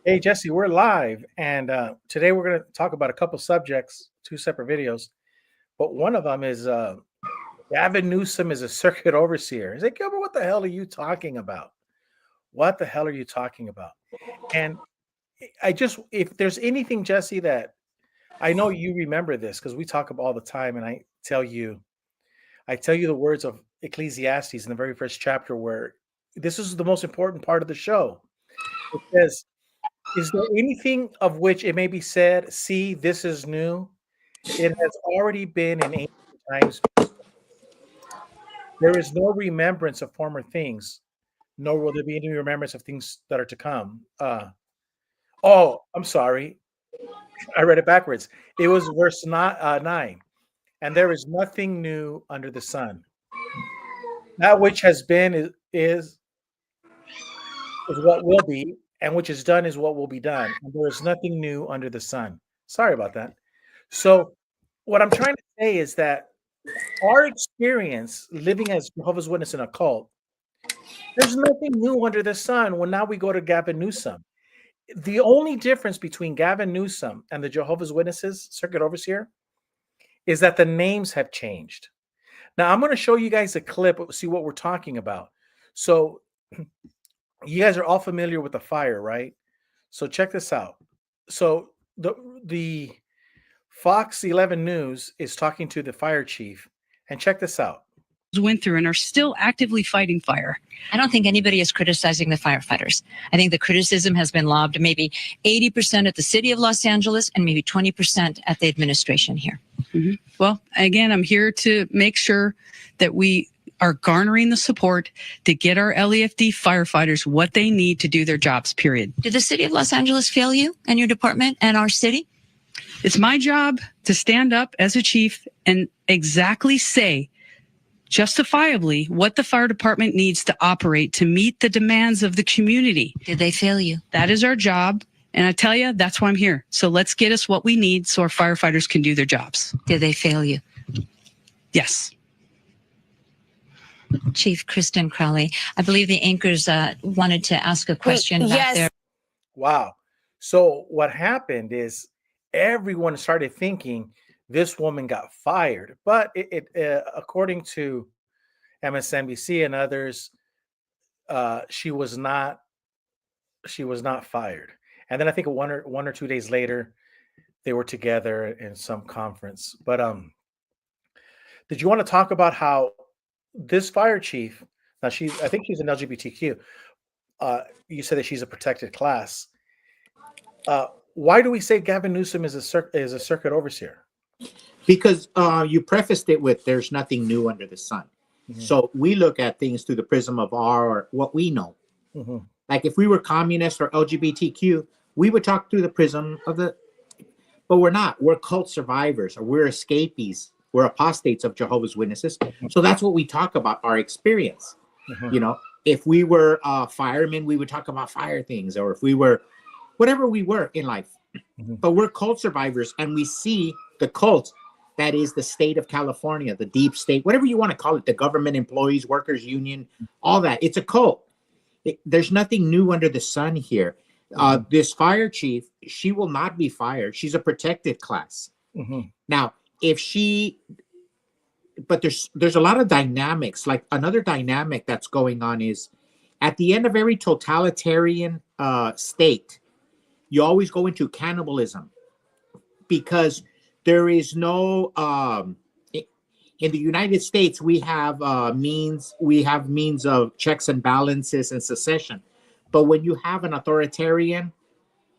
Hey Jesse, we're live, and today we're going to talk about a couple subjects, two separate videos. But one of them is Gavin Newsom is a circuit overseer. He's like, Gilbert, what the hell are you talking about? What the hell are you talking about? And I just, if there's anything, Jesse, that I know you remember this because we talk about all the time, and I tell you the words of Ecclesiastes in the very first chapter, where this is the most important part of the show. It says, is there anything of which it may be said, see, this is new? It has already been in ancient times. There is no remembrance of former things, nor will there be any remembrance of things that are to come. Oh, I'm sorry. I read it backwards. It was verse 9. And there is nothing new under the sun. That which has been is what will be, and which is done is what will be done. And there is nothing new under the sun. Sorry about that. So, what I'm trying to say is that our experience living as Jehovah's Witness in a cult, there's nothing new under the sun when now we go to Gavin Newsom. The only difference between Gavin Newsom and the Jehovah's Witnesses circuit overseer is that the names have changed. Now, I'm going to show you guys a clip, see what we're talking about. So, you guys are all familiar with the fire, right? So, check this out. So, the Fox 11 News is talking to the fire chief, and check this out. Went through and are still actively fighting fire. I don't think anybody is criticizing the firefighters. I think the criticism has been lobbed maybe 80% at the city of Los Angeles and maybe 20% at the administration here. Mm-hmm. Well, again, I'm here to make sure that we are garnering the support to get our LEFD firefighters what they need to do their jobs, period. Did the city of Los Angeles fail you and your department and our city? It's my job to stand up as a chief and exactly say justifiably what the fire department needs to operate to meet the demands of the community. Did they fail you? That is our job. And I tell you, that's why I'm here. So let's get us what we need so our firefighters can do their jobs. Did they fail you? Yes. Chief Kristen Crowley, I believe the anchors wanted to ask a question back there. Wow. So what happened is everyone started thinking this woman got fired, but according to MSNBC and others, she was not fired. And then I think one or 2 days later, they were together in some conference. But did you want to talk about how this fire chief? Now I think she's an LGBTQ. You said that she's a protected class. Why do we say Gavin Newsom is a circuit overseer? Because you prefaced it with "there's nothing new under the sun." Mm-hmm. So we look at things through the prism of what we know. Mm-hmm. Like if we were communist or LGBTQ, we would talk through the prism of but we're not. We're cult survivors, or we're escapees. We're apostates of Jehovah's Witnesses. Mm-hmm. So that's what we talk about, our experience. Mm-hmm. You know, if we were firemen, we would talk about fire things, or if we were whatever we were in life. Mm-hmm. But we're cult survivors, and we see the cult that is the state of California, the deep state, whatever you want to call it, the government employees, workers union, all that. It's a cult. There's nothing new under the sun here. Mm-hmm. This fire chief, she will not be fired. She's a protected class. Mm-hmm. Now, but there's a lot of dynamics. Like another dynamic that's going on is at the end of every totalitarian state, you always go into cannibalism, because there is no in the United States we have means of checks and balances and secession, but when you have an authoritarian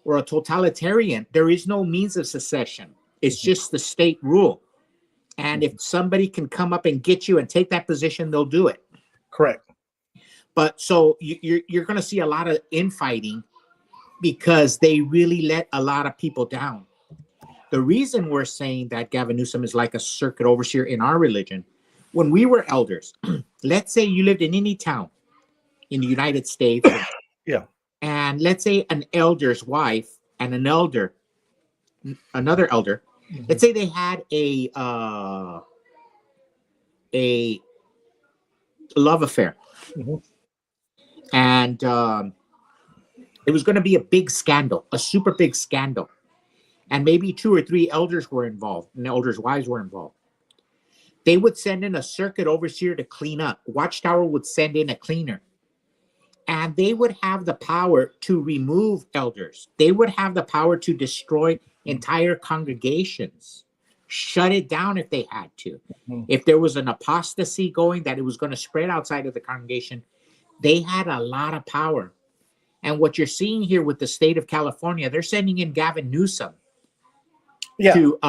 or a totalitarian, there is no means of secession. It's just the state rule, and if somebody can come up and get you and take that position, they'll do it. Correct. But so you're going to see a lot of infighting because they really let a lot of people down. The reason we're saying that Gavin Newsom is like a circuit overseer in our religion, when we were elders, let's say you lived in any town in the United States, yeah, and let's say an elder's wife and another elder, mm-hmm. let's say they had a love affair, mm-hmm. and It was going to be a big scandal, a super big scandal. And maybe 2 or 3 elders were involved, and elders' wives were involved. They would send in a circuit overseer to clean up. Watchtower would send in a cleaner. And they would have the power to remove elders. They would have the power to destroy entire congregations, shut it down if they had to. If there was an apostasy going that it was going to spread outside of the congregation, they had a lot of power. And what you're seeing here with the state of California, they're sending in Gavin Newsom to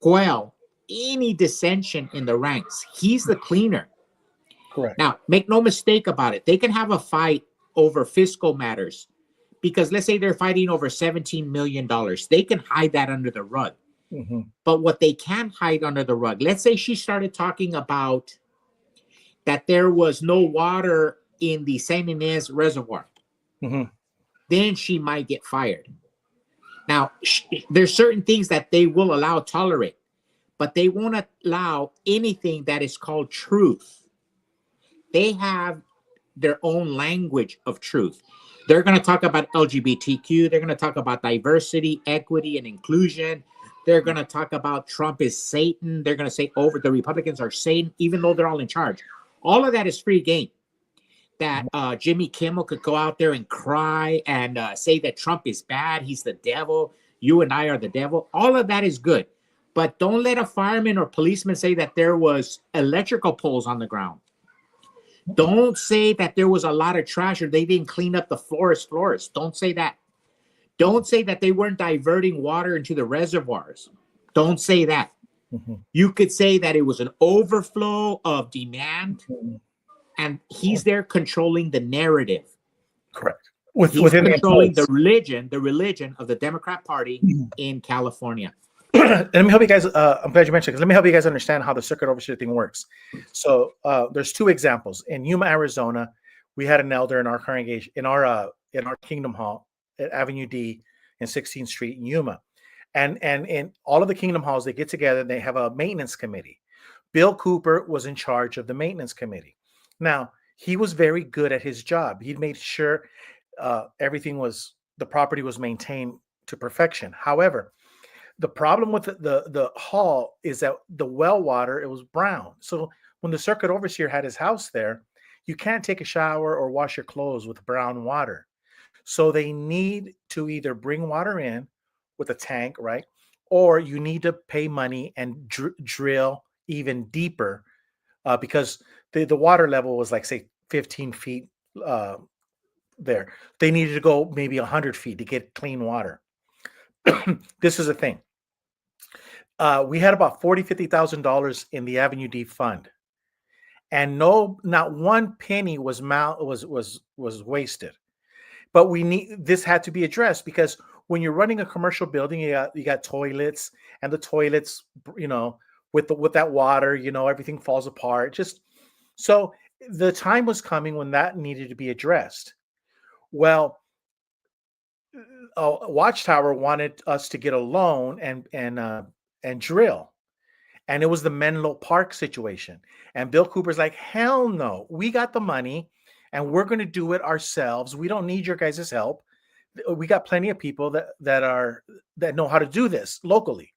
quell any dissension in the ranks. He's the cleaner. Correct. Now, make no mistake about it. They can have a fight over fiscal matters because let's say they're fighting over $17 million. They can hide that under the rug. But what they can't hide under the rug, let's say she started talking about that there was no water in the San Ynez Reservoir. Then she might get fired. Now, there's certain things that they will tolerate, but they won't allow anything that is called truth. They have their own language of truth. They're going to talk about LGBTQ. They're going to talk about diversity, equity, and inclusion. They're going to talk about Trump is Satan. They're going to say the Republicans are Satan, even though they're all in charge. All of that is free game. That Jimmy Kimmel could go out there and cry and say that Trump is bad. He's the devil. You and I are the devil. All of that is good. But don't let a fireman or policeman say that there was electrical poles on the ground. Don't say that there was a lot of trash or they didn't clean up the floors. Don't say that. Don't say that they weren't diverting water into the reservoirs. Don't say that. You could say that it was an overflow of demand, and he's there controlling the narrative. Correct. He's controlling the religion of the Democrat Party in California. Let me help you guys. I'm glad you mentioned it, because let me help you guys understand how the circuit overseer thing works. So there's 2 examples. In Yuma, Arizona, we had an elder in our congregation, in our Kingdom Hall at Avenue D and 16th Street in Yuma. And in all of the Kingdom Halls, they get together and they have a maintenance committee. Bill Cooper was in charge of the maintenance committee. Now, he was very good at his job. He made sure the property was maintained to perfection. However, the problem with the hall is that the well water, it was brown. So when the circuit overseer had his house there, you can't take a shower or wash your clothes with brown water. So they need to either bring water in with a tank, right? Or you need to pay money and drill even deeper because the water level was like, say, 15 feet there. They needed to go maybe 100 feet to get clean water. This is a thing. We had about $40,000-$50,000 in the Avenue D fund, and not one penny was wasted. But this had to be addressed, because when you're running a commercial building, you got toilets, and the toilets, with that water, everything falls apart. So the time was coming when that needed to be addressed. Well, Watchtower wanted us to get a loan and drill. And it was the Menlo Park situation. And Bill Cooper's like, hell no, we got the money and we're going to do it ourselves. We don't need your guys' help. We got plenty of people that know how to do this locally.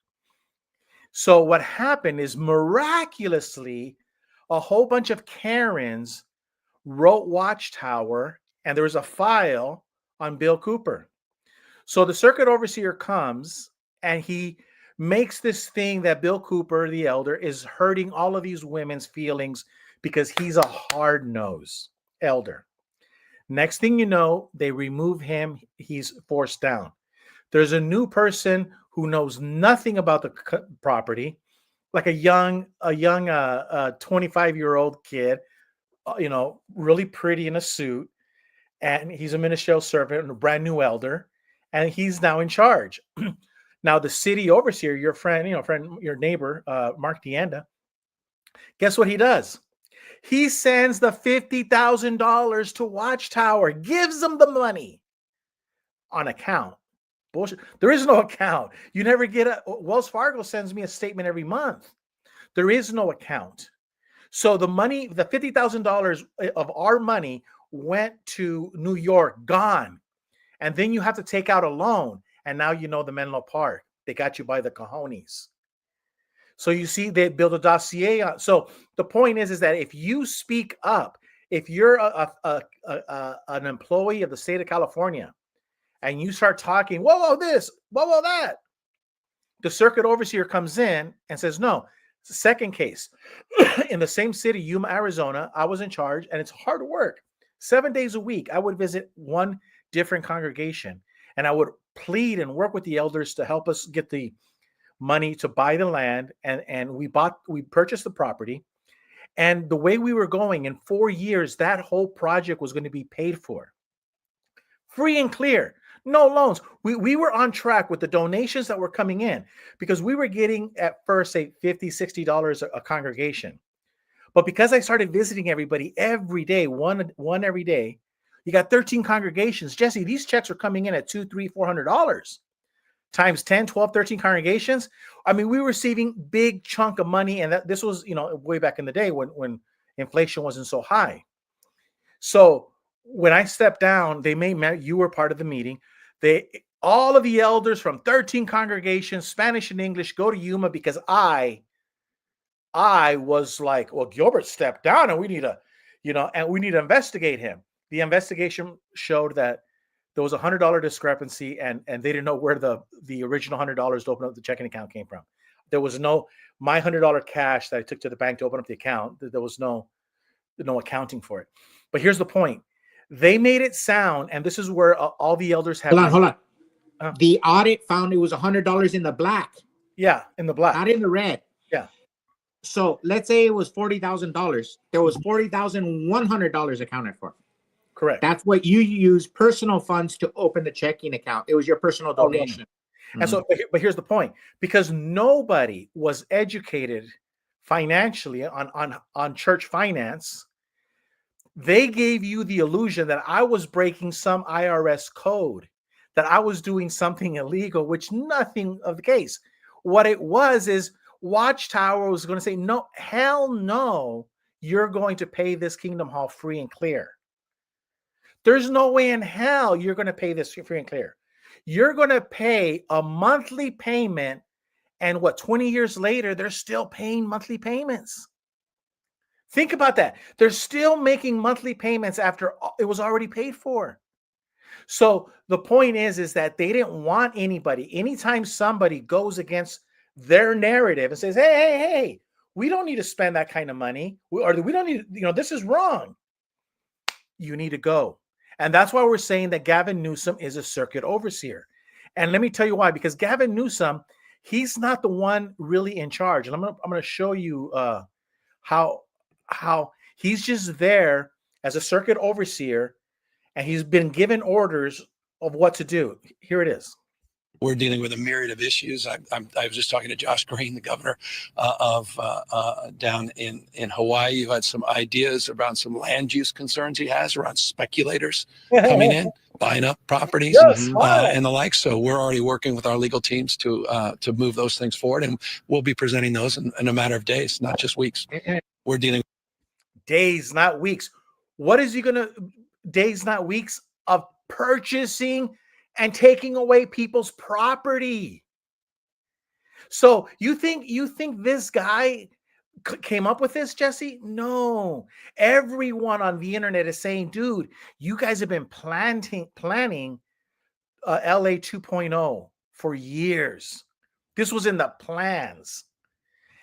So what happened is, miraculously, a whole bunch of Karens wrote Watchtower, and there was a file on Bill Cooper. So the circuit overseer comes and he makes this thing that Bill Cooper, the elder, is hurting all of these women's feelings because he's a hard-nosed elder. Next thing you know, they remove him. He's forced down. There's a new person who knows nothing about the property, like a young 25-year-old kid, really pretty in a suit, and he's a ministerial servant and a brand new elder, and he's now in charge. Now, the city overseer, your friend, your neighbor, Mark Deanda, guess what he does? He sends the $50,000 to Watchtower, gives them the money on account. Bullshit. There is no account. You never get Wells Fargo sends me a statement every month. There is no account. So the money, the $50,000 of our money went to New York, gone. And then you have to take out a loan. And now you know the Menlo Park. They got you by the cojones. So you see, they build a dossier on. So the point is that if you speak up, if you're an employee of the state of California and you start talking, whoa, this, whoa, that, the circuit overseer comes in and says, no. Second case, in the same city, Yuma, Arizona, I was in charge, and it's hard work. 7 days a week, I would visit one different congregation, and I would plead and work with the elders to help us get the money to buy the land, and we purchased the property. And the way we were going, in 4 years, that whole project was going to be paid for. Free and clear. No loans. We were on track with the donations that were coming in, because we were getting at first, say, $50, $60 a congregation. But because I started visiting everybody every day, one every day, you got 13 congregations. Jesse, these checks are coming in at $200, $300, $400 times 10, 12, 13 congregations. I mean, we were receiving big chunk of money. And this was, way back in the day when inflation wasn't so high. So when I stepped down, you were part of the meeting. All of the elders from 13 congregations, Spanish and English, go to Yuma, because I was like, well, Gilbert stepped down and we need to investigate him. The investigation showed that there was $100 discrepancy, and they didn't know where the original $100 to open up the checking account came from. There was my $100 cash that I took to the bank to open up the account. There was no accounting for it. But here's the point. They made it sound, and this is where all the elders have. Hold on. The audit found it was $100 in the black. Yeah, in the black. Not in the red. Yeah. So let's say it was $40,000. There was $40,100 accounted for. Correct. That's what you use personal funds to open the checking account. It was your personal donation. Mm-hmm. And so, but here's the point. Because nobody was educated financially on church finance, they gave you the illusion that I was breaking some IRS code, that I was doing something illegal, which nothing of the case. What it was is Watchtower was going to say, no, hell no, you're going to pay this Kingdom Hall free and clear. There's no way in hell you're going to pay this free and clear. You're going to pay a monthly payment, and 20 years later, they're still paying monthly payments. Think about that. They're still making monthly payments after it was already paid for. So the point is that they didn't want anybody, anytime somebody goes against their narrative and says, hey, we don't need to spend that kind of money, or we don't need, this is wrong. You need to go. And that's why we're saying that Gavin Newsom is a circuit overseer. And let me tell you why, because Gavin Newsom, he's not the one really in charge. And I'm going to show you how he's just there as a circuit overseer, and he's been given orders of what to do. Here it is. We're dealing with a myriad of issues. I was just talking to Josh Green, the governor down in Hawaii, who had some ideas around some land use concerns he has around speculators coming in, buying up properties, and the like. So we're already working with our legal teams to move those things forward, and we'll be presenting those in a matter of days, not just weeks. We're dealing days, not weeks. What is he going to days, not weeks of purchasing and taking away people's property? So you think this guy came up with this, Jesse? No. Everyone on the internet is saying, dude, you guys have been planning LA 2.0 for years. This was in the plans.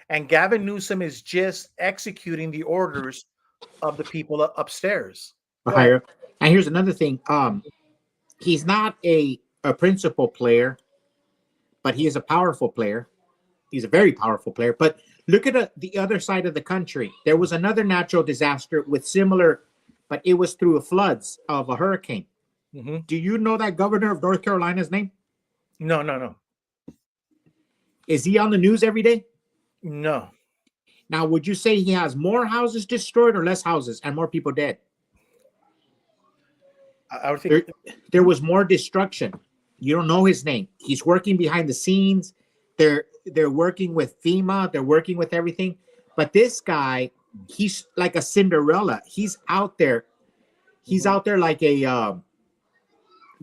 And Gavin Newsom is just executing the orders of the people upstairs. And here's another thing. He's not a principal player, but he is a powerful player. He's a very powerful player. But look at the other side of the country. There was another natural disaster with similar, but it was through floods of a hurricane. Mm-hmm. Do you know that governor of North Carolina's name? No. Is he on the news every day? No. Now, would you say he has more houses destroyed or less houses and more people dead? I would think there was more destruction. You don't know his name. He's working behind the scenes. They're working with FEMA. They're working with everything. But this guy, he's like a Cinderella. He's out there. He's out there like a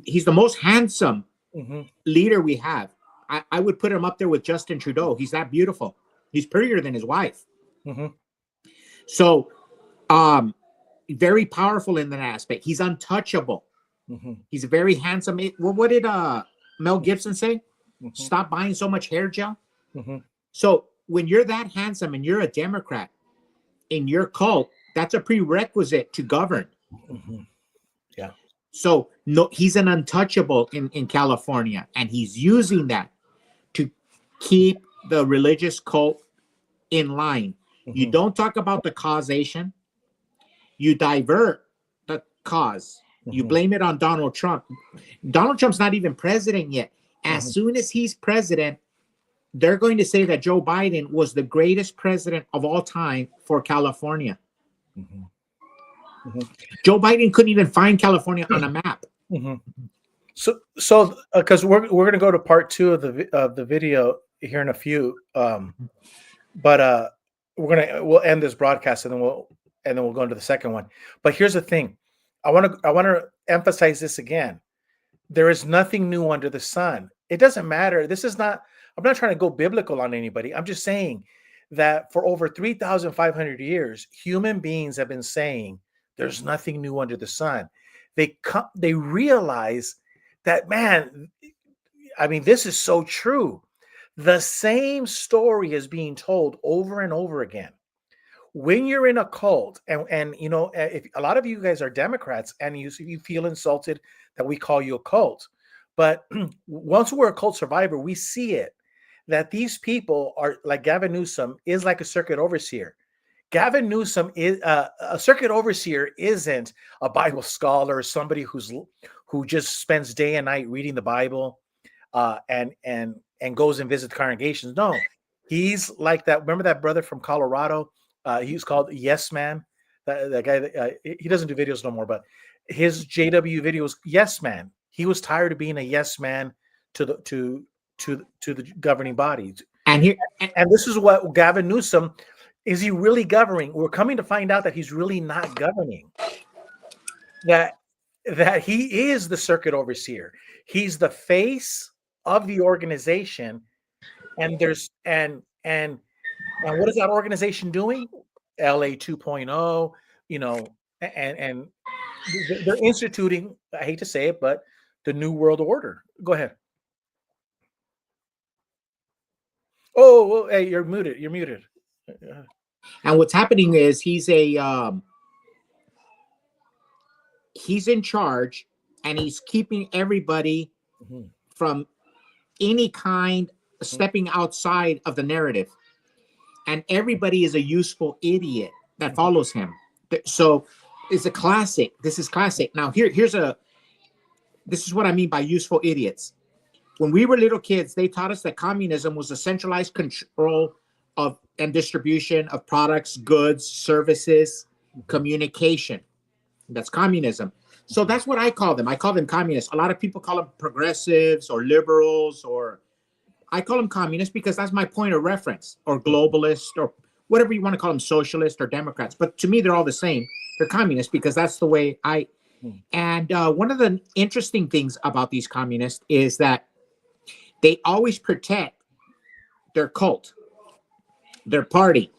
he's the most handsome Mhm. leader we have. I would put him up there with Justin Trudeau. He's that beautiful. He's prettier than his wife. Mhm. So, very powerful in that aspect. He's untouchable. Mhm. He's very handsome. What did Mel Gibson say? Mhm. Stop buying so much hair gel. Mhm. So when you're that handsome and you're a Democrat in your cult, that's a prerequisite to govern. Mhm. Yeah. So no, he's an untouchable in California, and he's using that to keep the religious cult in line. You Mhm. don't talk about the causation. You divert the cause. You Mhm. blame it on Donald Trump. Donald Trump's not even president yet. As Mhm. soon as he's president, they're going to say that Joe Biden was the greatest president of all time for California. Mhm. Mhm. Joe Biden couldn't even find California on a map. Mhm. So, because we're going to go to part 2 of the video here in a few, but we'll end this broadcast and then we'll go into the second one. But here's the thing, I want to emphasize this again. There is nothing new under the sun. It doesn't matter. This is not. I'm not trying to go biblical on anybody. I'm just saying that for over 3,500 years, human beings have been saying there's nothing new under the sun. They realize that, man, I mean, this is so true. The same story is being told over and over again. When you're in a cult, and you know, if a lot of you guys are Democrats and you feel insulted that we call you a cult, but once we're a cult survivor, we see it that these people are like Gavin Newsom is like a circuit overseer. Gavin Newsom is a circuit overseer isn't a Bible scholar or somebody who just spends day and night reading the Bible and goes and visits congregations. No, he's like that. Remember that brother from Colorado? He was called Yes Man. That guy. He doesn't do videos no more, but his JW videos, Yes Man. He was tired of being a yes man to the governing bodies. And here, And this is what Gavin Newsom is. He really governing? We're coming to find out that he's really not governing. That he is the circuit overseer. He's the face of the organization, and what is that organization doing? LA 2.0, you know, and they're instituting, I hate to say it, but the New World Order. Go ahead. Oh, well, hey, you're muted. You're muted. and what's happening is he's in charge, and he's keeping everybody Mhm. from any kind stepping outside of the narrative. And everybody is a useful idiot that follows him. So it's a classic. This is classic. Now this is what I mean by useful idiots. When we were little kids, they taught us that communism was a centralized control of and distribution of products, goods, services, communication. That's communism. So that's what I call them. I call them communists. A lot of people call them progressives or liberals, or I call them communists because that's my point of reference, or globalist, or whatever you want to call them, socialist or Democrats. But to me, they're all the same. They're communists because that's the way and one of the interesting things about these communists is that they always protect their cult, their party.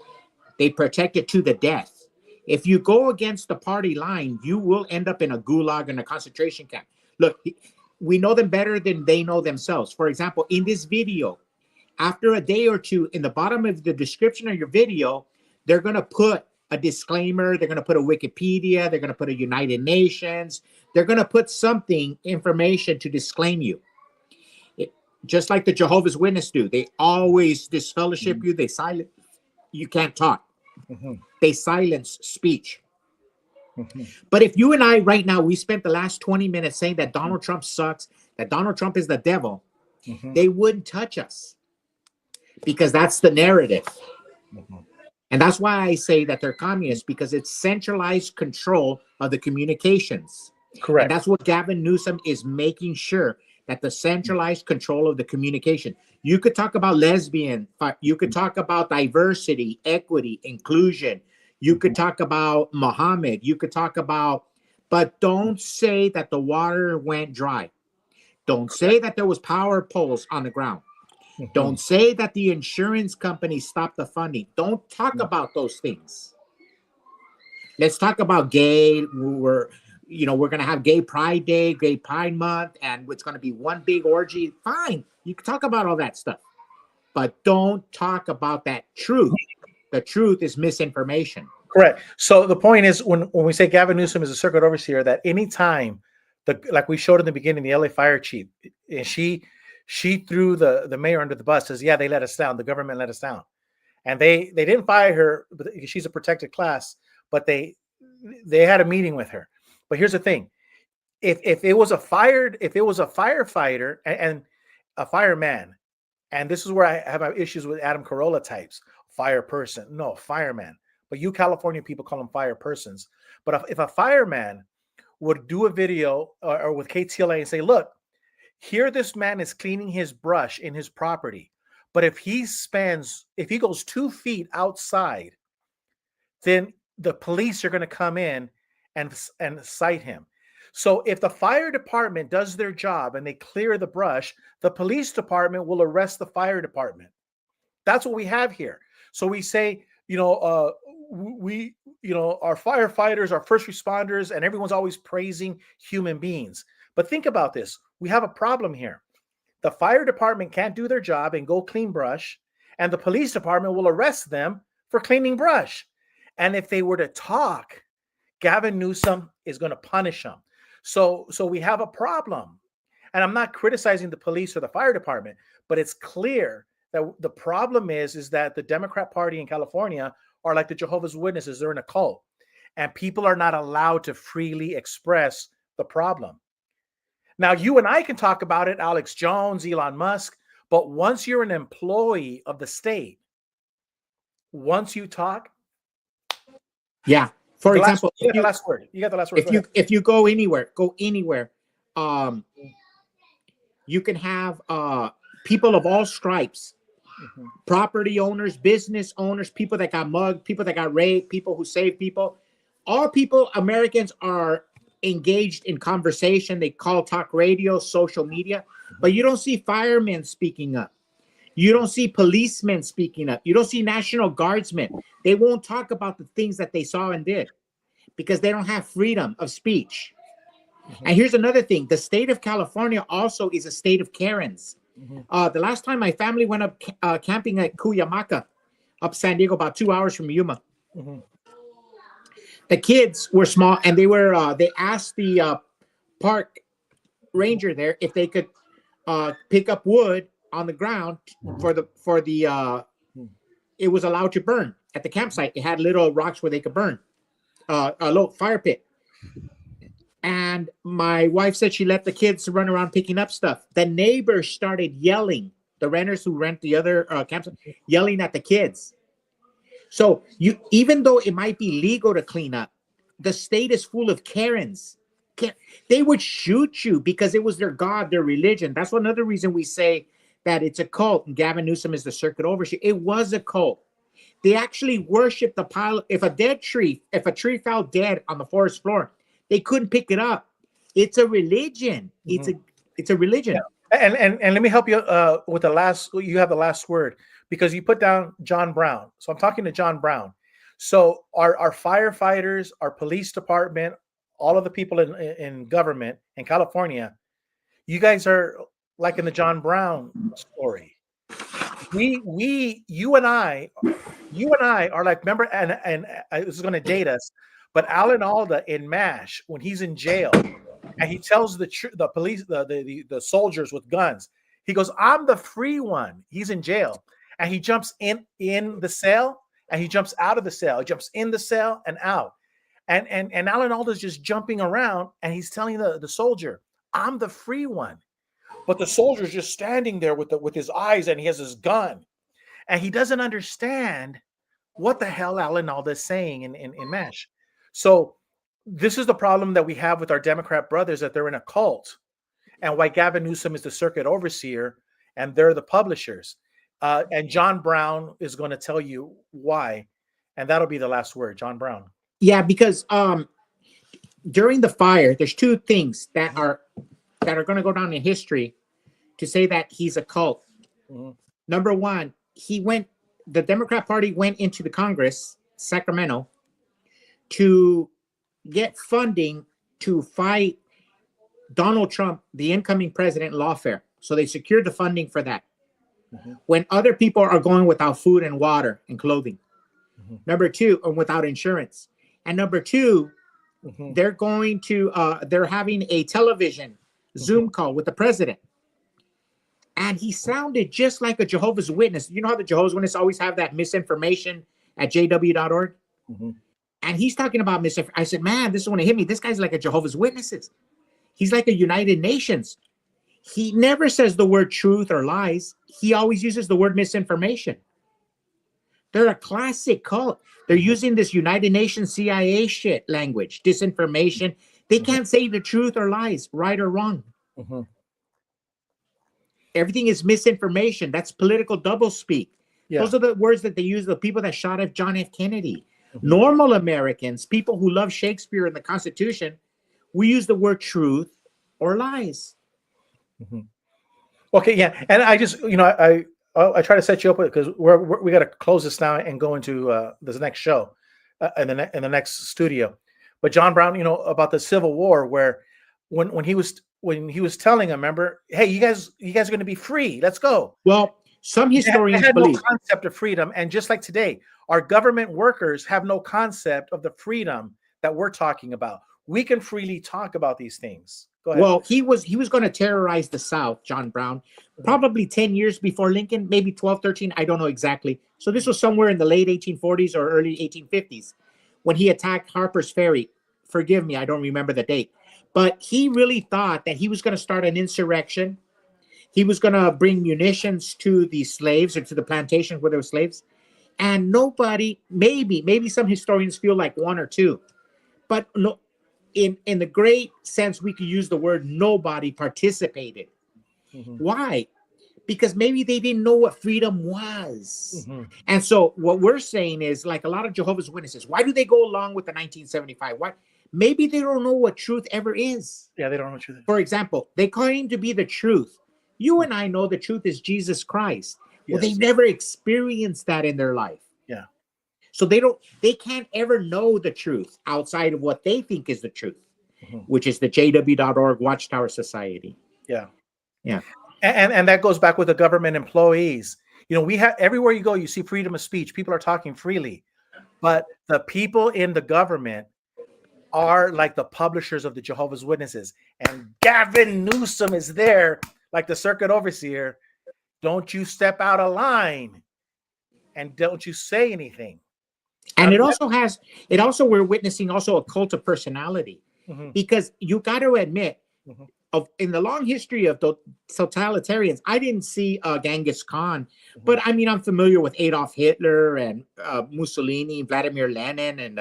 They protect it to the death. If you go against the party line, you will end up in a gulag and a concentration camp. Look, we know them better than they know themselves. For example, in this video, after a day or two, in the bottom of the description of your video, they're going to put a disclaimer. They're going to put a Wikipedia. They're going to put a United Nations. They're going to put something, information to disclaim you. Just like the Jehovah's Witnesses do. They always disfellowship you. They silence. You can't talk. They silence speech. But if you and I right now, we spent the last 20 minutes saying that Donald Trump sucks, that Donald Trump is the devil, they wouldn't touch us because that's the narrative. And that's why I say that they're communists, because it's centralized control of the communications. Correct. And that's what Gavin Newsom is making sure, that the centralized control of the communication. You could talk about lesbian, you could talk about diversity, equity, inclusion. You could talk about Muhammad. You could talk about but don't say that the water went dry. Don't say that there was power poles on the ground. Don't say that the insurance company stopped the funding. Don't talk about those things. Let's talk about gay. We're going to have Gay Pride Day, Gay Pride Month, and it's going to be one big orgy. Fine. You can talk about all that stuff, but don't talk about that truth. The truth is misinformation. Correct. So the point is, when we say Gavin Newsom is a circuit overseer, that anytime, like we showed in the beginning, the LA fire chief, and she threw the mayor under the bus, says, yeah, they let us down. The government let us down. And they didn't fire her, but she's a protected class, but they had a meeting with her. But here's the thing. If it was a firefighter and a fireman, and this is where I have my issues with Adam Carolla types, fire person, no, fireman. But you California people call them fire persons. But if a fireman would do a video or with KTLA and say, look, here this man is cleaning his brush in his property. But if he goes 2 feet outside, then the police are going to come in and cite him. So if the fire department does their job and they clear the brush, the police department will arrest the fire department. That's what we have here. So we say, our firefighters, our first responders, and everyone's always praising human beings. But think about this. We have a problem here. The fire department can't do their job and go clean brush, and the police department will arrest them for cleaning brush. And if they were to talk, Gavin Newsom is going to punish them. So we have a problem. And I'm not criticizing the police or the fire department, but it's clear that the problem is that the Democrat Party in California are like the Jehovah's Witnesses. They're in a cult. And people are not allowed to freely express the problem. Now, you and I can talk about it, Alex Jones, Elon Musk, but once you're an employee of the state, once you talk. Yeah. For example, you got the last word. You got the last word. If you go anywhere, you can have people of all stripes, property owners, business owners, people that got mugged, people that got raped, people who saved people. All people, Americans are engaged in conversation. They call talk radio, social media, but you don't see firemen speaking up. You don't see policemen speaking up. You don't see National Guardsmen. They won't talk about the things that they saw and did because they don't have freedom of speech. And here's another thing. The state of California also is a state of Karens. The last time my family went up camping at Cuyamaca, up San Diego, about 2 hours from Yuma. The kids were small, and they asked the park ranger there if they could pick up wood on the ground it was allowed to burn at the campsite. It had little rocks where they could burn, a little fire pit. And my wife said she let the kids run around picking up stuff. The neighbors started yelling, the renters who rent the other campsite, yelling at the kids. So even though it might be legal to clean up, the state is full of Karens. They would shoot you because it was their God, their religion. That's another reason we say that it's a cult, and Gavin Newsom is the circuit overseer. It was a cult. They actually worship the pile. If a tree fell dead on the forest floor, they couldn't pick it up. It's a religion. It's a religion. Yeah. And let me help you with the last. You have the last word because you put down John Brown. So I'm talking to John Brown. So our firefighters, our police department, all of the people in government in California, you guys are like in the John Brown story. You and I are like, remember, and this is going to date us, but Alan Alda in MASH, when he's in jail and he tells the police, the soldiers with guns, he goes, I'm the free one. He's in jail and he jumps in the cell and he jumps out of the cell. He jumps in the cell and out. And Alan Alda's just jumping around and he's telling the soldier, I'm the free one. But the soldier's just standing there with his eyes and he has his gun. And he doesn't understand what the hell Alan Alda is saying in MASH. So this is the problem that we have with our Democrat brothers, that they're in a cult, and why Gavin Newsom is the circuit overseer and they're the publishers. And John Brown is going to tell you why. And that'll be the last word, John Brown. Yeah, because during the fire, there's two things that are going to go down in history to say that he's a cult. Number one, the Democrat Party went into the Congress, Sacramento, to get funding to fight Donald Trump, the incoming president, lawfare. So they secured the funding for that. When other people are going without food and water and clothing. Number two, or without insurance. And number two, they're going to, they're having a television Zoom call with the president. And he sounded just like a Jehovah's Witness. You know how the Jehovah's Witnesses always have that misinformation at jw.org? And he's talking about misinformation. I said, man, this is when it hit me. This guy's like a Jehovah's Witnesses. He's like a United Nations. He never says the word truth or lies. He always uses the word misinformation. They're a classic cult. They're using this United Nations CIA shit language, disinformation. They can't say the truth or lies, right or wrong. Everything is misinformation. That's political doublespeak. Those are the words that they use, the people that shot at John F. Kennedy. Normal Americans, people who love Shakespeare and the Constitution, we use the word truth or lies. Okay, yeah, and I just, I try to set you up because we got to close this now and go into this next show, in the next studio. But John Brown, about the Civil War, where when he was telling them, remember, hey, you guys are going to be free. Let's go. Well, some historians they had believe no concept of freedom, and just like today, our government workers have no concept of the freedom that we're talking about. We can freely talk about these things. Go ahead. Well, he was going to terrorize the South, John Brown, probably 10 years before Lincoln, maybe 12, 13. I don't know exactly. So this was somewhere in the late 1840s or early 1850s when he attacked Harper's Ferry. Forgive me, I don't remember the date. But he really thought that he was going to start an insurrection. He was going to bring munitions to the slaves or to the plantations where there were slaves. And nobody, maybe some historians feel like one or two, but no, in the great sense, we could use the word nobody participated. Why? Because maybe they didn't know what freedom was. And so what we're saying is, like a lot of Jehovah's Witnesses, why do they go along with the 1975? Why? Maybe they don't know what truth ever is. Yeah, they don't know what truth is. For example, they claim to be the truth. You and I know the truth is Jesus Christ. Well, they've never experienced that in their life. Yeah. So they can't ever know the truth outside of what they think is the truth, which is the jw.org Watchtower Society. Yeah. Yeah. And that goes back with the government employees. We have, everywhere you go, you see freedom of speech. People are talking freely, but the people in the government are like the publishers of the Jehovah's Witnesses. And Gavin Newsom is there, like the circuit overseer. Don't you step out of line, and don't you say anything. And we're witnessing also a cult of personality, because you got to admit, in the long history of the totalitarians, I didn't see Genghis Khan, but I mean, I'm familiar with Adolf Hitler and Mussolini, Vladimir Lenin, and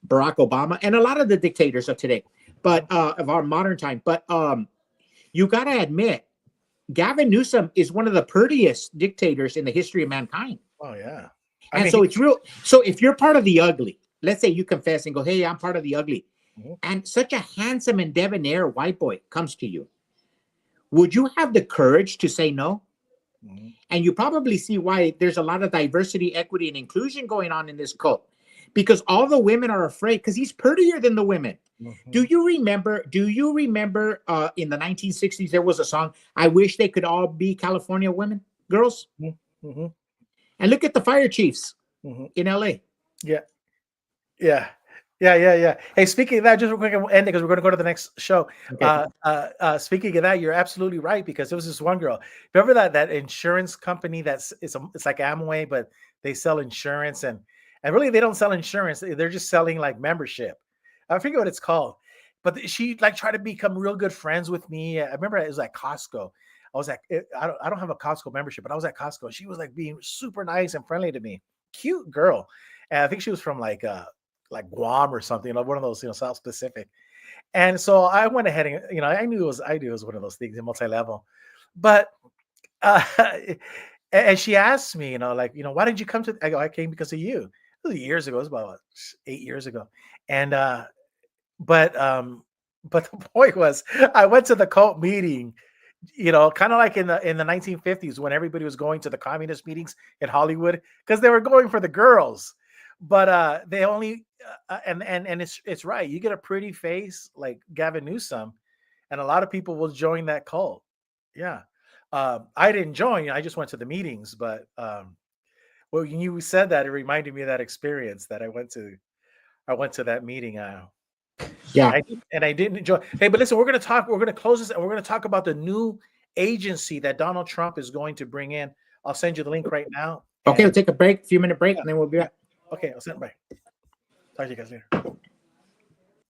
Barack Obama, and a lot of the dictators of today, but of our modern time. But you got to admit, Gavin Newsom is one of the prettiest dictators in the history of mankind. Oh, yeah. It's real. So if you're part of the ugly, let's say you confess and go, hey, I'm part of the ugly, and such a handsome and debonair white boy comes to you, would you have the courage to say no? And you probably see why there's a lot of diversity, equity, and inclusion going on in this cult, because all the women are afraid because he's prettier than the women. Do you remember in the 1960s, there was a song, I wish they could all be California women, girls? And look at the fire chiefs in LA. Yeah. Hey, speaking of that, just real quick, and we'll end it because we're going to go to the next show. Okay. Speaking of that, you're absolutely right, because there was this one girl. Remember that insurance company it's like Amway, but they sell insurance, and really they don't sell insurance. They're just selling like membership. I forget what it's called, but she like tried to become real good friends with me. I remember it was at Costco. I was like, I don't have a Costco membership, but I was at Costco. She was like being super nice and friendly to me. Cute girl. And I think she was from like Guam or something, one of those, South Pacific. And so I went ahead and, I knew it was one of those things, multi-level. But and she asked me, why did you come to? I came because of you. It was years ago. It was about 8 years ago. And but the point was, I went to the cult meeting, kind of like in the 1950s when everybody was going to the communist meetings in Hollywood because they were going for the girls, but they only and it's right. You get a pretty face like Gavin Newsom, and a lot of people will join that cult. Yeah, I didn't join. I just went to the meetings, but well, you said that, it reminded me of that experience that I went to. I went to that meeting. Yeah. I didn't enjoy. Hey, but listen, we're going to close this, and we're going to talk about the new agency that Donald Trump is going to bring in. I'll send you the link right now. Okay, we'll take a few minute break, and then we'll be back. Okay, I'll send it back. Talk to you guys later.